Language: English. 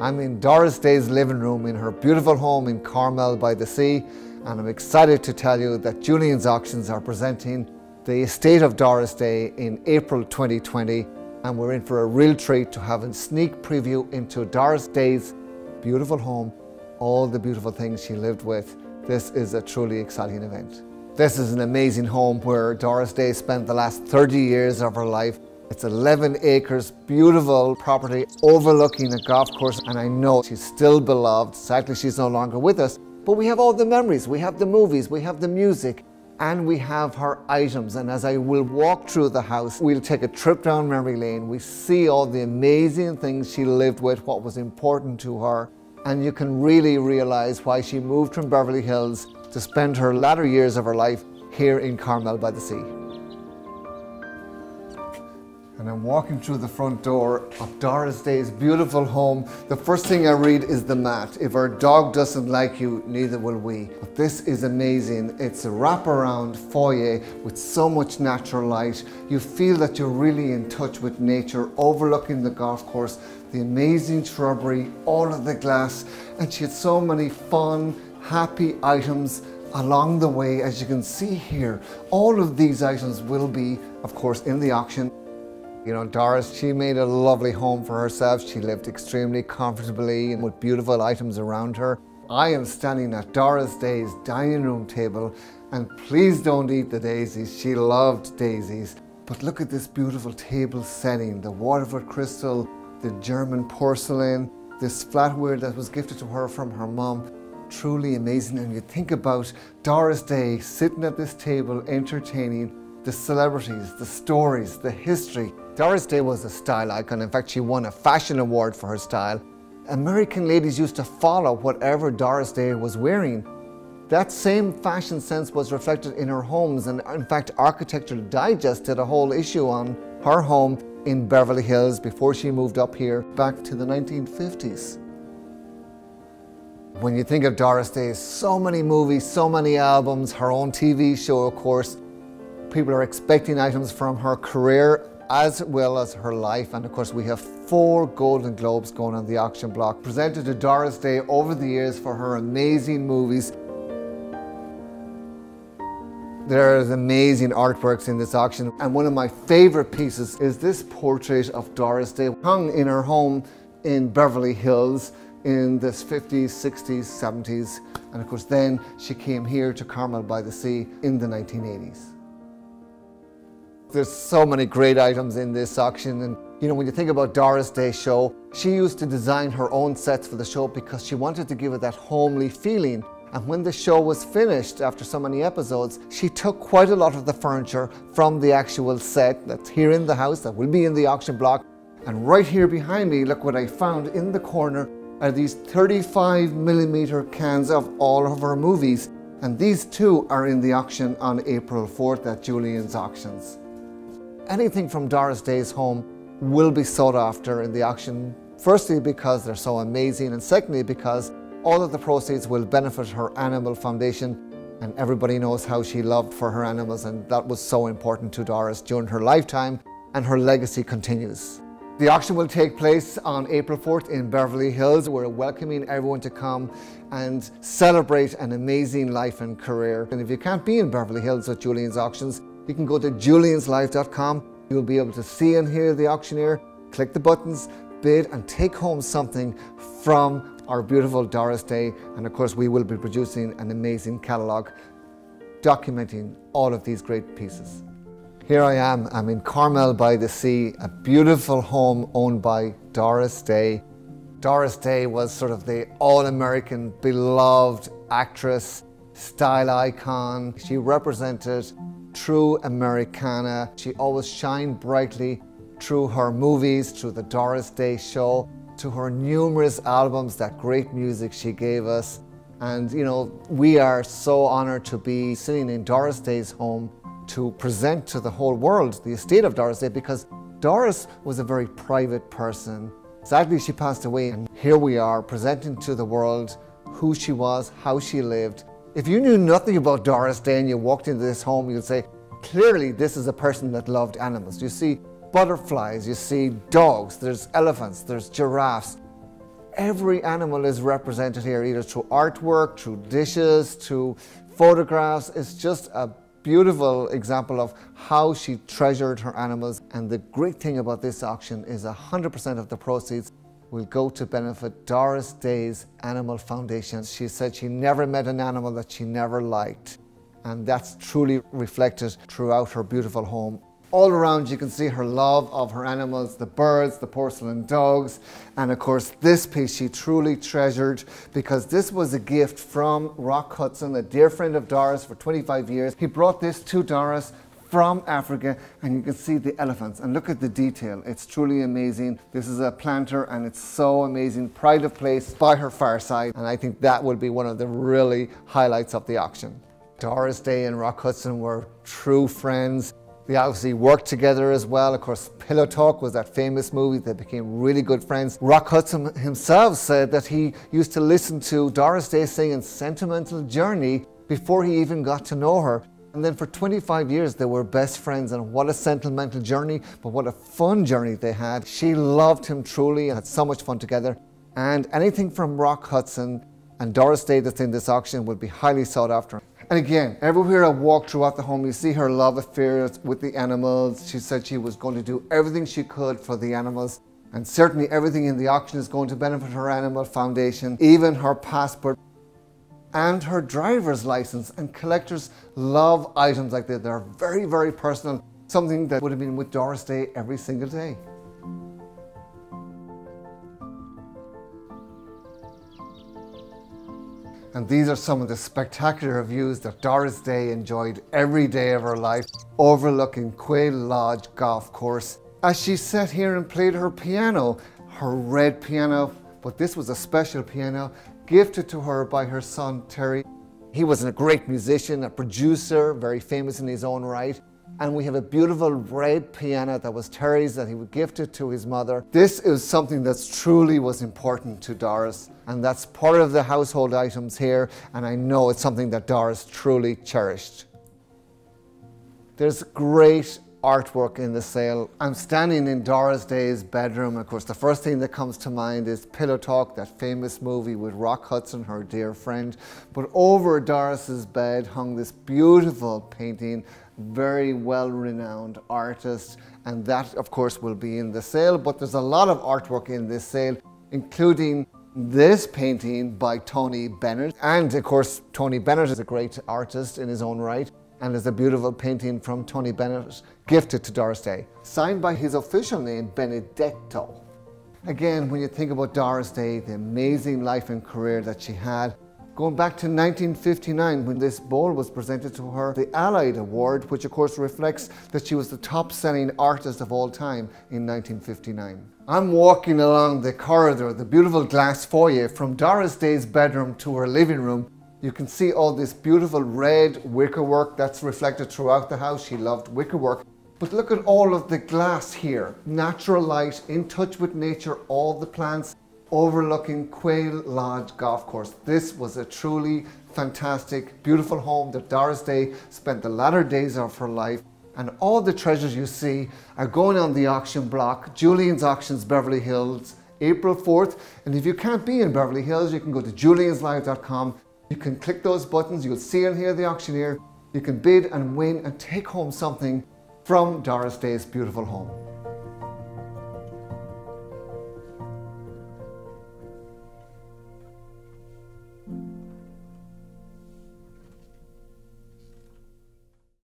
I'm in Doris Day's living room in her beautiful home in Carmel by the Sea, and I'm excited to tell you that Julien's Auctions are presenting the estate of Doris Day in April 2020, and we're in for a real treat to have a sneak preview into Doris Day's beautiful home, all the beautiful things she lived with. This is a truly exciting event. This is an amazing home where Doris Day spent the last 30 years of her life. It's 11 acres, beautiful property overlooking a golf course, and I know she's still beloved. Sadly, she's no longer with us, but we have all the memories, we have the movies, we have the music, and we have her items. And as I will walk through the house, we'll take a trip down memory lane. We see all the amazing things she lived with, what was important to her, and you can really realize why she moved from Beverly Hills to spend her latter years of her life here in Carmel by the Sea. And I'm walking through the front door of Doris Day's beautiful home. The first thing I read is the mat. If our dog doesn't like you, neither will we. But this is amazing. It's a wraparound foyer with so much natural light. You feel that you're really in touch with nature, overlooking the golf course, the amazing shrubbery, all of the glass. And she had so many fun, happy items along the way. As you can see here, all of these items will be, of course, in the auction. You know, Doris, she made a lovely home for herself. She lived extremely comfortably and with beautiful items around her. I am standing at Doris Day's dining room table, and please don't eat the daisies. She loved daisies. But look at this beautiful table setting, the Waterford crystal, the German porcelain, this flatware that was gifted to her from her mom. Truly amazing. And you think about Doris Day sitting at this table entertaining the celebrities, the stories, the history. Doris Day was a style icon. In fact, she won a fashion award for her style. American ladies used to follow whatever Doris Day was wearing. That same fashion sense was reflected in her homes, and in fact, Architectural Digest did a whole issue on her home in Beverly Hills before she moved up here back to the 1950s. When you think of Doris Day, so many movies, so many albums, her own TV show, of course. People are expecting items from her career as well as her life, and of course we have 4 Golden Globes going on the auction block, presented to Doris Day over the years for her amazing movies. There's amazing artworks in this auction, and one of my favorite pieces is this portrait of Doris Day hung in her home in Beverly Hills in the 50s, 60s, 70s, and of course then she came here to Carmel by the Sea in the 1980s. There's so many great items in this auction, and you know, when you think about Doris Day's show, she used to design her own sets for the show because she wanted to give it that homely feeling. And when the show was finished after so many episodes, she took quite a lot of the furniture from the actual set that's here in the house, that will be in the auction block. And right here behind me, look what I found in the corner are these 35mm cans of all of her movies. And these too are in the auction on April 4th at Julien's Auctions. Anything from Doris Day's home will be sought after in the auction, firstly because they're so amazing, and secondly because all of the proceeds will benefit her animal foundation, and everybody knows how she loved for her animals, and that was so important to Doris during her lifetime, and her legacy continues. The auction will take place on April 4th in Beverly Hills. We're welcoming everyone to come and celebrate an amazing life and career. And if you can't be in Beverly Hills at Julien's Auctions, you can go to julienslife.com. You'll be able to see and hear the auctioneer, click the buttons, bid, and take home something from our beautiful Doris Day. And of course, we will be producing an amazing catalogue documenting all of these great pieces. Here I am, I'm in Carmel by the Sea, a beautiful home owned by Doris Day. Doris Day was sort of the all-American beloved actress, style icon. She represented true Americana. She always shined brightly through her movies, through the Doris Day show, to her numerous albums, that great music she gave us. And you know, we are so honored to be sitting in Doris Day's home to present to the whole world the estate of Doris Day, because Doris was a very private person. Sadly, she passed away, and here we are presenting to the world who she was, how she lived. If you knew nothing about Doris Day and you walked into this home, you'd say, clearly this is a person that loved animals. You see butterflies, you see dogs, there's elephants, there's giraffes. every animal is represented here, either through artwork, through dishes, through photographs. It's just a beautiful example of how she treasured her animals. And the great thing about this auction is 100% of the proceeds will go to benefit Doris Day's Animal Foundation. She said she never met an animal that she never liked. And that's truly reflected throughout her beautiful home. All around you can see her love of her animals, the birds, the porcelain dogs, and of course this piece she truly treasured because this was a gift from Rock Hudson, a dear friend of Doris for 25 years. He brought this to Doris from Africa, and you can see the elephants and look at the detail. It's truly amazing. This is a planter and it's so amazing. Pride of place by her fireside, and I think that will be one of the really highlights of the auction. Doris Day and Rock Hudson were true friends. They obviously worked together as well. Of course, Pillow Talk was that famous movie. They became really good friends. Rock Hudson himself said that he used to listen to Doris Day singing Sentimental Journey before he even got to know her. And then for 25 years, they were best friends, and what a sentimental journey, but what a fun journey they had. She loved him truly and had so much fun together. And anything from Rock Hudson and Doris Day that's in this auction will be highly sought after. And again, everywhere I walk throughout the home, you see her love affairs with the animals. She said she was going to do everything she could for the animals. And certainly everything in the auction is going to benefit her animal foundation, even her passport and her driver's license. And collectors love items like that. They're very, very personal. Something that would have been with Doris Day every single day. And these are some of the spectacular views that Doris Day enjoyed every day of her life, overlooking Quail Lodge Golf Course. As she sat here and played her piano, her red piano, but this was a special piano gifted to her by her son Terry. He was a great musician, a producer, very famous in his own right. And we have a beautiful red piano that was Terry's that he would gift it to his mother. This is something that truly was important to Doris, and that's part of the household items here, and I know it's something that Doris truly cherished. There's great artwork in the sale. I'm standing in Doris Day's bedroom. Of course, the first thing that comes to mind is Pillow Talk, that famous movie with Rock Hudson, her dear friend. But over Doris's bed hung this beautiful painting, very well-renowned artist, and that of course will be in the sale. But there's a lot of artwork in this sale, including this painting by Tony Bennett. And of course, Tony Bennett is a great artist in his own right. And there's a beautiful painting from Tony Bennett gifted to Doris Day, signed by his official name, Benedetto. Again, when you think about Doris Day, the amazing life and career that she had, going back to 1959 when this bowl was presented to her, the Allied Award, which of course reflects that she was the top-selling artist of all time in 1959. I'm walking along the corridor, the beautiful glass foyer from Doris Day's bedroom to her living room. You can see all this beautiful red wicker work that's reflected throughout the house. She loved wicker work. But look at all of the glass here. Natural light, in touch with nature, all the plants, overlooking Quail Lodge Golf Course. This was a truly fantastic, beautiful home that Doris Day spent the latter days of her life. And all the treasures you see are going on the auction block, Julien's Auctions, Beverly Hills, April 4th. And if you can't be in Beverly Hills, you can go to julienslive.com. You can click those buttons, you'll see and hear the auctioneer. You can bid and win and take home something from Doris Day's beautiful home.